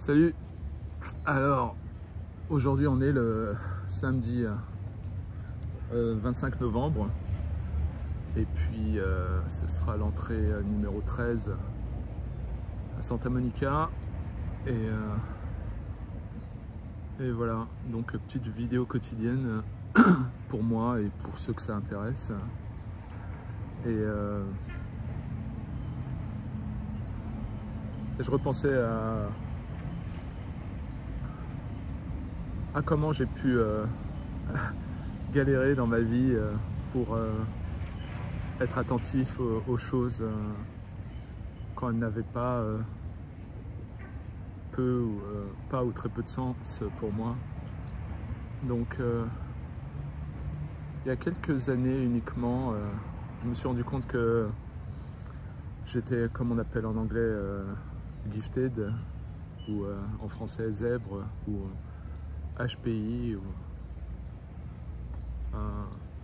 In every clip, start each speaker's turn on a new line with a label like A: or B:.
A: Salut. Alors, aujourd'hui on est le samedi 25 novembre et puis ce sera l'entrée numéro 13 à Santa Monica et voilà, donc petite vidéo quotidienne pour moi et pour ceux que ça intéresse. Et je repensais à comment j'ai pu galérer dans ma vie pour être attentif aux choses quand elles n'avaient pas peu ou pas ou très peu de sens pour moi. Donc il y a quelques années uniquement, je me suis rendu compte que j'étais, comme on appelle en anglais, gifted, ou en français zèbre, ou HPI, ou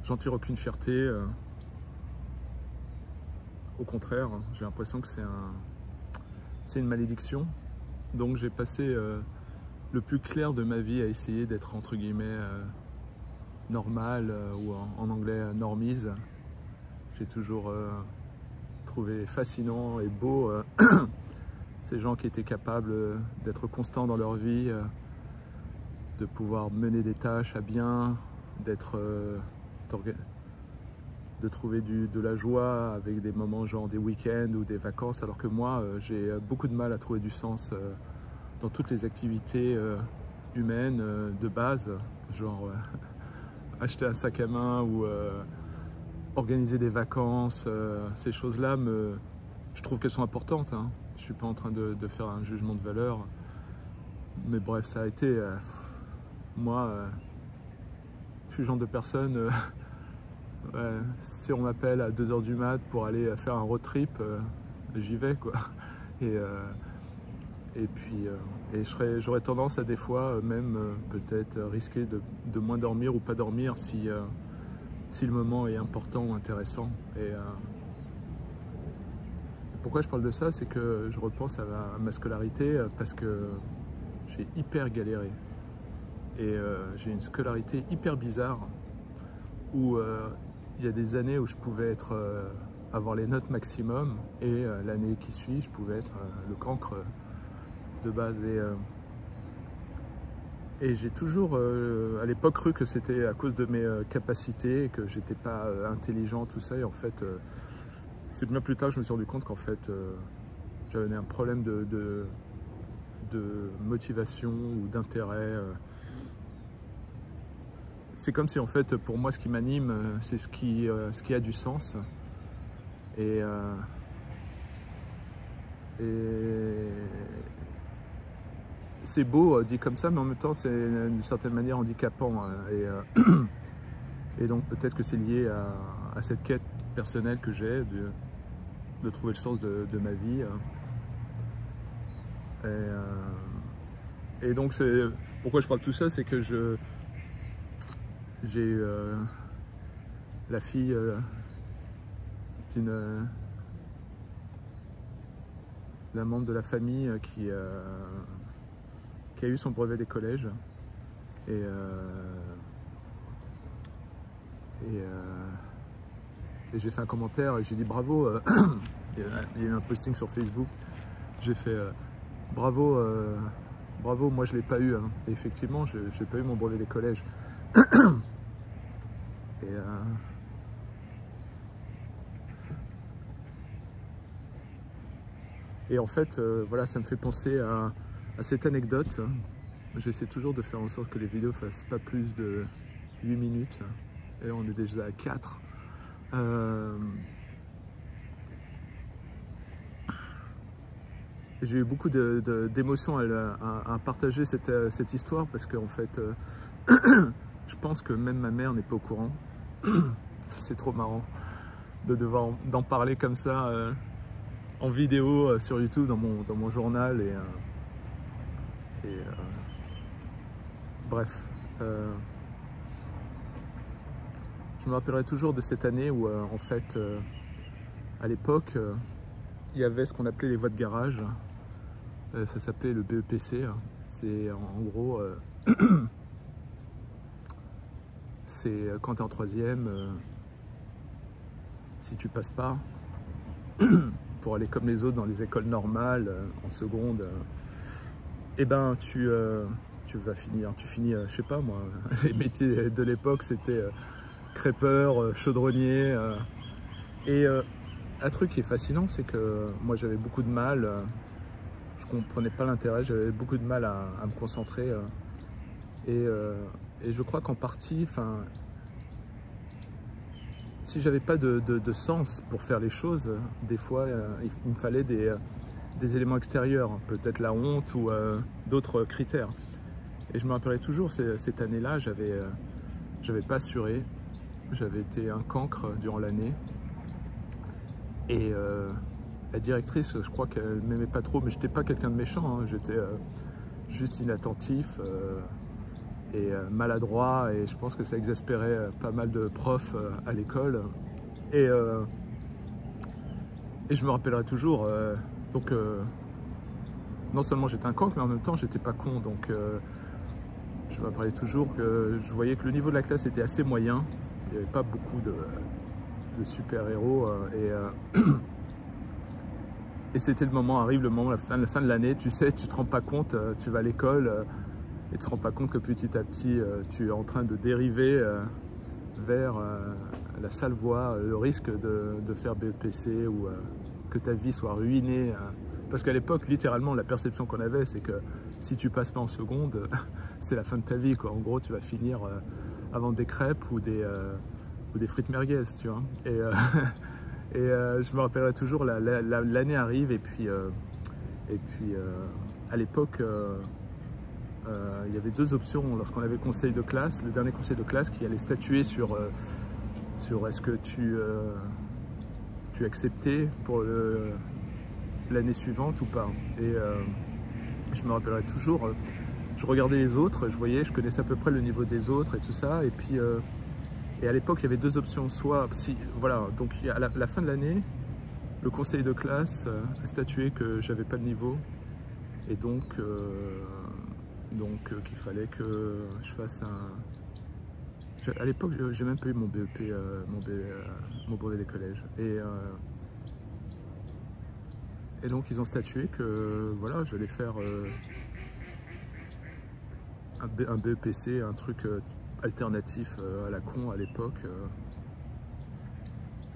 A: j'en tire aucune fierté. Au contraire, j'ai l'impression que c'est une malédiction. Donc j'ai passé le plus clair de ma vie à essayer d'être entre guillemets normal, ou en anglais normise. J'ai toujours trouvé fascinant et beau ces gens qui étaient capables d'être constants dans leur vie, de pouvoir mener des tâches à bien, de trouver de la joie avec des moments genre des week-ends ou des vacances, alors que moi j'ai beaucoup de mal à trouver du sens dans toutes les activités humaines de base, genre acheter un sac à main ou organiser des vacances. Ces choses-là, je trouve qu'elles sont importantes, hein. Je ne suis pas en train de faire un jugement de valeur, mais bref, ça a été moi je suis le genre de personne si on m'appelle à 2 h du mat pour aller faire un road trip, j'y vais quoi. Et puis j'aurais tendance à des fois même peut-être risquer de moins dormir ou pas dormir si le moment est important ou intéressant. Et pourquoi je parle de ça, c'est que je repense à ma scolarité parce que j'ai hyper galéré. Et j'ai une scolarité hyper bizarre où il y a des années où je pouvais avoir les notes maximum et l'année qui suit, je pouvais être le cancre de base. Et j'ai toujours à l'époque cru que c'était à cause de mes capacités, que j'étais pas intelligent, tout ça. Et en fait, c'est bien plus tard que je me suis rendu compte qu'en fait, j'avais un problème de motivation ou d'intérêt. C'est comme si en fait, pour moi, ce qui m'anime, c'est ce qui a du sens. Et c'est beau dit comme ça, mais en même temps, c'est d'une certaine manière handicapant. Et donc peut-être que c'est lié à cette quête personnelle que j'ai de trouver le sens de ma vie. Et donc, pourquoi je parle de tout ça, c'est que j'ai la fille d'un membre de la famille qui a eu son brevet des collèges. Et j'ai fait un commentaire et j'ai dit bravo. Il y a eu un posting sur Facebook. J'ai fait bravo, bravo, moi je l'ai pas eu, hein. Et effectivement, je n'ai pas eu mon brevet des collèges. Et en fait, voilà, ça me fait penser à cette anecdote. J'essaie toujours de faire en sorte que les vidéos fassent pas plus de 8 minutes. Et on est déjà à 4. J'ai eu beaucoup d'émotions à partager cette histoire parce qu'en fait, je pense que même ma mère n'est pas au courant. C'est trop marrant de devoir d'en parler comme ça en vidéo sur YouTube dans mon journal. Bref, je me rappellerai toujours de cette année où en fait, à l'époque, il y avait ce qu'on appelait les voies de garage. Ça s'appelait le BEPC. C'est en gros, c'est quand tu es en troisième, si tu passes pas, pour aller comme les autres dans les écoles normales, en seconde, et ben tu vas finir, tu finis, je sais pas moi, les métiers de l'époque c'était crêpeur, chaudronnier, et un truc qui est fascinant, c'est que moi j'avais beaucoup de mal, je comprenais pas l'intérêt, j'avais beaucoup de mal à me concentrer, et je crois qu'en partie, enfin, si j'avais pas de sens pour faire les choses, des fois il me fallait des éléments extérieurs, peut-être la honte ou d'autres critères. Et je me rappellerai toujours, cette année-là, j'avais pas assuré, j'avais été un cancre durant l'année. Et la directrice, je crois qu'elle m'aimait pas trop, mais j'étais pas quelqu'un de méchant, hein, j'étais juste inattentif et maladroit, et je pense que ça exaspérait pas mal de profs à l'école. Et je me rappellerai toujours, donc non seulement j'étais un cancre, mais en même temps j'étais pas con, donc je me rappellerai toujours que je voyais que le niveau de la classe était assez moyen, il n'y avait pas beaucoup de super-héros, et c'était le moment, arrive le moment, la fin de l'année, tu sais, tu te rends pas compte, tu vas à l'école et tu te rends pas compte que petit à petit tu es en train de dériver vers la sale voie, le risque de faire BEPC ou que ta vie soit ruinée, parce qu'à l'époque, littéralement, la perception qu'on avait, c'est que si tu passes pas en seconde, c'est la fin de ta vie, quoi. En gros, tu vas finir à vendre des crêpes ou des frites merguez, tu vois. Et je me rappellerai toujours, l'année arrive, et puis à l'époque, il y avait deux options lorsqu'on avait conseil de classe, le dernier conseil de classe qui allait statuer sur est-ce que tu acceptais pour l'année suivante ou pas. Et je me rappellerai toujours, je regardais les autres, je connaissais à peu près le niveau des autres et tout ça, et puis et à l'époque il y avait deux options, soit voilà, donc à la fin de l'année, le conseil de classe a statué que j'avais pas de niveau, et donc qu'il fallait que je fasse à l'époque, j'ai même pas eu mon BEP, mon brevet des collèges. Et donc ils ont statué que voilà, j'allais faire un BEPC, un truc alternatif à la con à l'époque.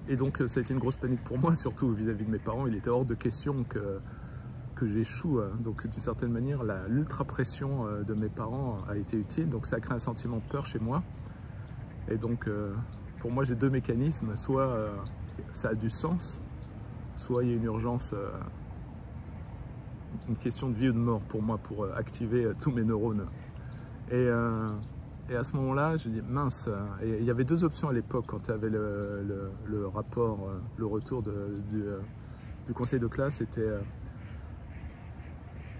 A: Et donc ça a été une grosse panique pour moi, surtout vis-à-vis de mes parents. Il était hors de question que j'échoue. Donc d'une certaine manière, l'ultra pression de mes parents a été utile. Donc ça a créé un sentiment de peur chez moi. Et donc pour moi, j'ai deux mécanismes. Soit ça a du sens, soit il y a une urgence, une question de vie ou de mort pour moi, pour activer tous mes neurones. Et à ce moment-là, j'ai dit mince. Et il y avait deux options à l'époque quand tu avais le rapport, le retour du conseil de classe. C'était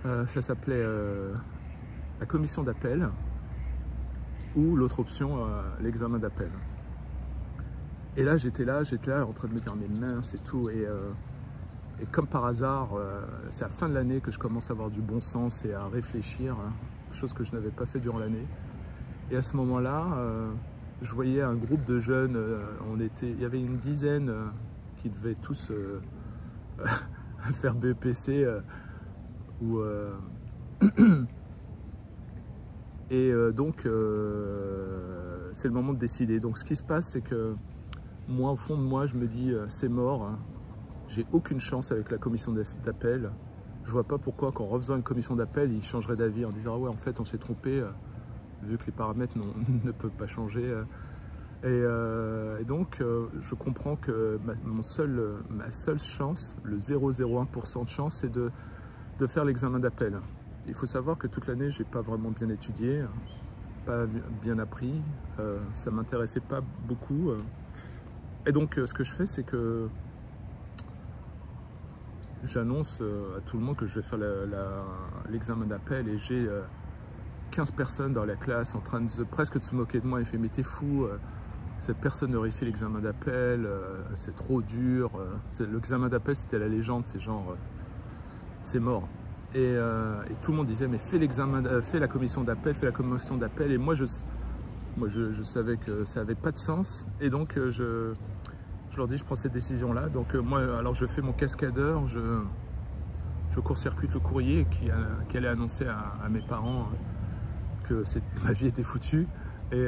A: ça s'appelait la commission d'appel, ou l'autre option, l'examen d'appel. Et là j'étais là en train de me dire mais mince et tout, et comme par hasard, c'est à la fin de l'année que je commence à avoir du bon sens et à réfléchir, chose que je n'avais pas fait durant l'année. Et à ce moment-là, je voyais un groupe de jeunes, il y avait une dizaine qui devaient tous faire BEPC, donc c'est le moment de décider. Donc ce qui se passe, c'est que moi, au fond de moi, je me dis c'est mort, hein. J'ai aucune chance avec la commission d'appel. Je vois pas pourquoi qu'en refaisant une commission d'appel, ils changeraient d'avis en disant ah ouais, en fait on s'est trompé, vu que les paramètres ne peuvent pas changer. Et donc je comprends que ma seule chance, le 0,01% de chance, c'est de faire l'examen d'appel. Il faut savoir que toute l'année, j'ai pas vraiment bien étudié, pas bien appris, ça m'intéressait pas beaucoup. Et donc ce que je fais, c'est que j'annonce à tout le monde que je vais faire l'examen d'appel, et j'ai 15 personnes dans la classe en train presque de se moquer de moi. Il fait mais t'es fou, cette personne ne réussit l'examen d'appel, c'est trop dur. L'examen d'appel, c'était la légende, c'est genre c'est mort. Et tout le monde disait, mais fais l'examen, fais la commission d'appel, fais la commission d'appel. Et moi, je savais que ça n'avait pas de sens. Et donc, je leur dis, je prends cette décision-là. Donc, moi, alors je fais mon cascadeur, je court-circuite le courrier qui allait annoncer à mes parents que ma vie était foutue. Et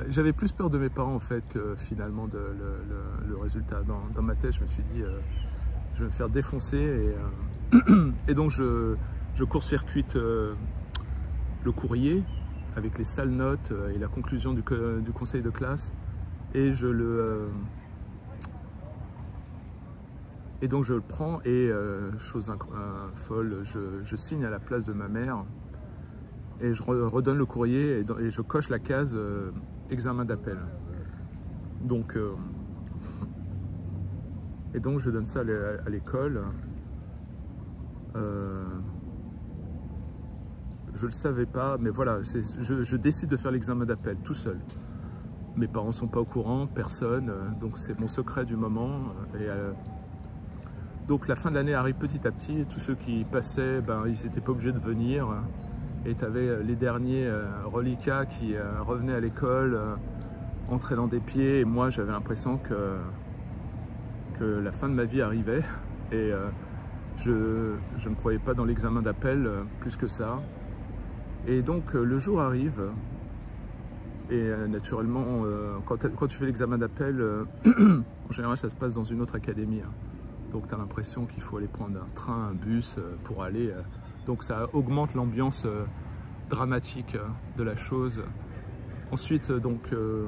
A: j'avais plus peur de mes parents, en fait, que finalement le résultat. Dans ma tête, je me suis dit, je vais me faire défoncer. Et donc, je court-circuite le courrier avec les sales notes et la conclusion du conseil de classe. Et donc je le prends et, chose folle, je signe à la place de ma mère et je redonne le courrier et je coche la case examen d'appel. Donc, et donc je donne ça à l'école. Je le savais pas, mais voilà, je décide de faire l'examen d'appel tout seul. Mes parents sont pas au courant, personne, donc c'est mon secret du moment. Donc la fin de l'année arrive petit à petit, et tous ceux qui passaient, ben, ils n'étaient pas obligés de venir. Et tu avais les derniers reliquats qui revenaient à l'école, entraînant des pieds. Et moi, j'avais l'impression que la fin de ma vie arrivait. Et je ne me croyais pas dans l'examen d'appel plus que ça. Et donc le jour arrive. Et naturellement, quand tu fais l'examen d'appel, en général, ça se passe dans une autre académie. Hein. Donc, tu as l'impression qu'il faut aller prendre un train, un bus pour aller. Donc, ça augmente l'ambiance dramatique de la chose. Ensuite, donc je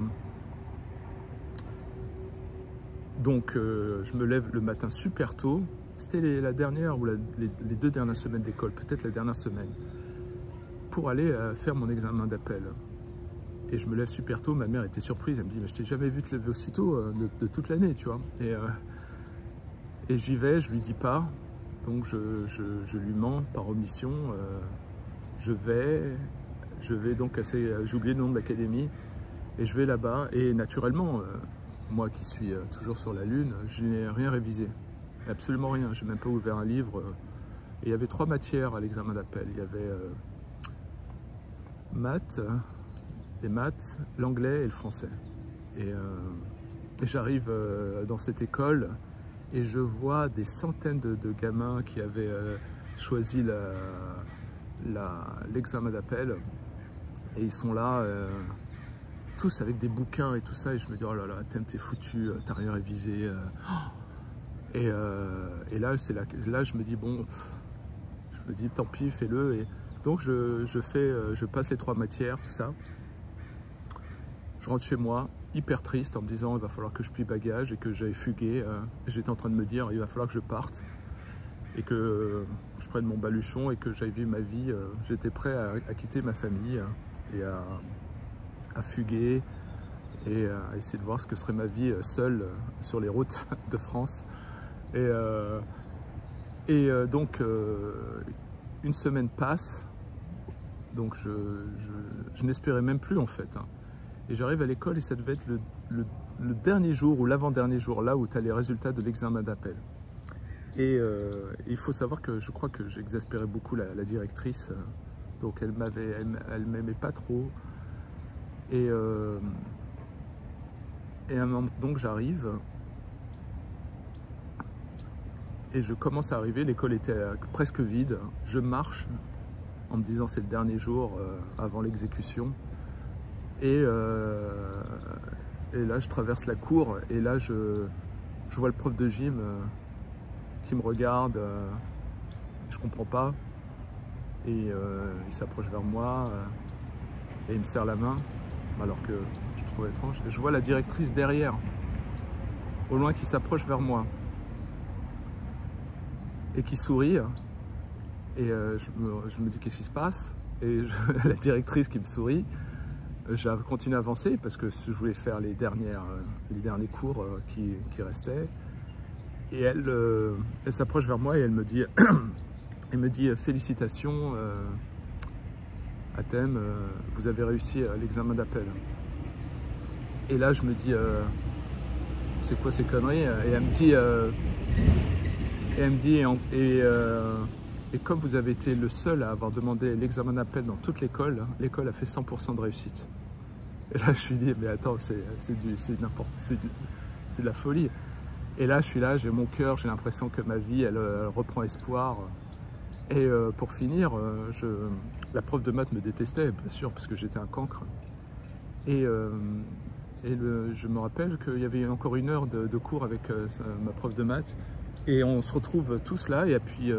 A: me lève le matin super tôt. C'était la dernière ou les 2 dernières semaines d'école, peut-être la dernière semaine, pour aller faire mon examen d'appel. Et je me lève super tôt, ma mère était surprise, elle me dit « mais je t'ai jamais vu te lever aussitôt de toute l'année, tu vois ». Et j'y vais, je lui dis pas, donc je lui mens par omission. Je vais donc j'ai oublié le nom de l'académie, et je vais là-bas, et naturellement, moi qui suis toujours sur la lune, je n'ai rien révisé, absolument rien, je n'ai même pas ouvert un livre. Et il y avait 3 matières à l'examen d'appel, il y avait les maths, l'anglais et le français. Et j'arrive dans cette école et je vois des centaines de gamins qui avaient choisi l'examen d'appel. Et ils sont là, tous avec des bouquins et tout ça. Et je me dis, oh là là, t'es foutu, t'as rien révisé. Et là, je me dis, bon, je me dis, tant pis, fais-le. Et donc, je passe les 3 matières, tout ça. Je rentre chez moi, hyper triste, en me disant il va falloir que je plie bagage et que j'aille fuguer. J'étais en train de me dire il va falloir que je parte et que je prenne mon baluchon et que j'aille vivre ma vie. J'étais prêt à quitter ma famille et à fuguer et à essayer de voir ce que serait ma vie seule sur les routes de France. Donc, une semaine passe, donc je n'espérais même plus en fait. Hein. Et j'arrive à l'école et ça devait être le dernier jour ou l'avant-dernier jour, là où tu as les résultats de l'examen d'appel. Et il faut savoir que je crois que j'exaspérais beaucoup la directrice, donc elle m'aimait pas trop. Et donc j'arrive et je commence à arriver, l'école était presque vide, je marche en me disant c'est le dernier jour avant l'exécution. Et là, je traverse la cour et là, je vois le prof de gym qui me regarde. Je comprends pas. Et il s'approche vers moi et il me serre la main, alors que je trouve étrange. Et je vois la directrice derrière, au loin, qui s'approche vers moi et qui sourit. Et je me dis qu'est-ce qui se passe? Et la directrice qui me sourit. J'ai continué à avancer parce que je voulais faire les derniers cours qui restaient. Et elle s'approche vers moi et elle me dit félicitations, Atem, vous avez réussi l'examen d'appel. Et là je me dis c'est quoi ces conneries? Et elle me dit Et elle me dit, et comme vous avez été le seul à avoir demandé l'examen d'appel dans toute l'école, l'école a fait 100% de réussite. Et là, je lui dis, mais attends, c'est de la folie. Et là, je suis là, j'ai mon cœur, j'ai l'impression que ma vie, elle reprend espoir. Et pour finir, la prof de maths me détestait, bien sûr, parce que j'étais un cancre. Et je me rappelle qu'il y avait encore 1 heure de cours avec ma prof de maths. Et on se retrouve tous là, et puis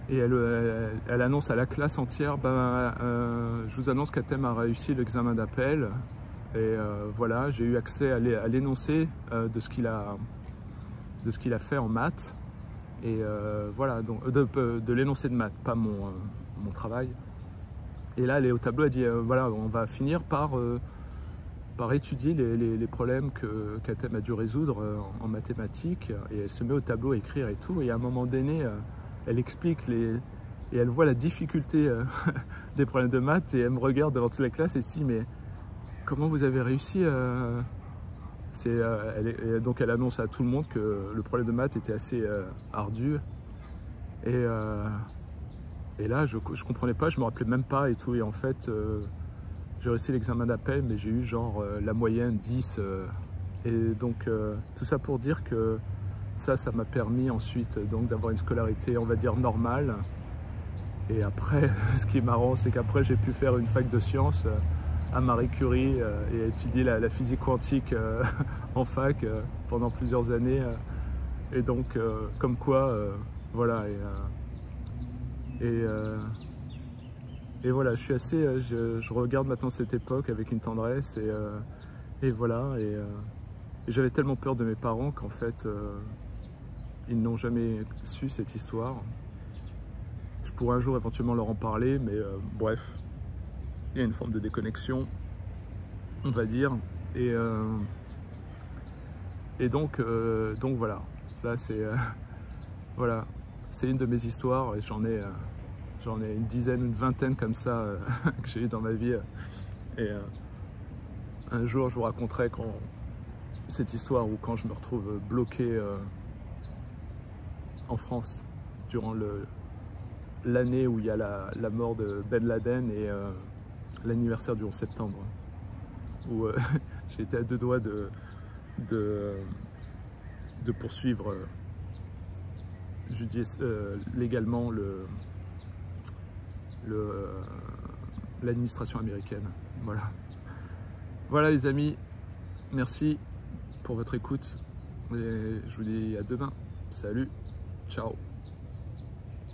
A: elle annonce à la classe entière, je vous annonce qu'Atem a réussi l'examen d'appel. Et voilà, j'ai eu accès à l'énoncé de ce qu'il a fait en maths. Et voilà, donc, de l'énoncé de maths, pas mon travail. Et là, elle est au tableau, elle dit, voilà, on va finir par étudier les problèmes qu'Atem a dû résoudre en mathématiques. Et elle se met au tableau à écrire et tout. Et à un moment donné, elle explique et elle voit la difficulté des problèmes de maths. Et elle me regarde devant toute la classe et se dit, mais comment vous avez réussi donc elle annonce à tout le monde que le problème de maths était assez ardu. Et là, je comprenais pas, je me rappelais même pas et tout. Et en fait, j'ai réussi l'examen d'appel, mais j'ai eu genre la moyenne 10. Et donc, tout ça pour dire que ça m'a permis ensuite donc d'avoir une scolarité, on va dire, normale. Et après, ce qui est marrant, c'est qu'après, j'ai pu faire une fac de sciences à Marie Curie et étudier la physique quantique en fac pendant plusieurs années. Et donc, comme quoi, voilà. Et voilà, je suis assez, je regarde maintenant cette époque avec une tendresse et voilà. Et j'avais tellement peur de mes parents qu'en fait, ils n'ont jamais su cette histoire. Je pourrais un jour éventuellement leur en parler, mais bref, il y a une forme de déconnexion, on va dire. Et donc voilà, là c'est voilà, c'est une de mes histoires et j'en ai une dizaine, une vingtaine comme ça que j'ai eu dans ma vie. Et un jour, je vous raconterai cette histoire où quand je me retrouve bloqué en France durant l'année où il y a la mort de Ben Laden et l'anniversaire du 11 septembre, où j'ai été à 2 doigts de poursuivre légalement l'administration américaine. Voilà. Voilà les amis, merci pour votre écoute et je vous dis à demain. Salut, ciao.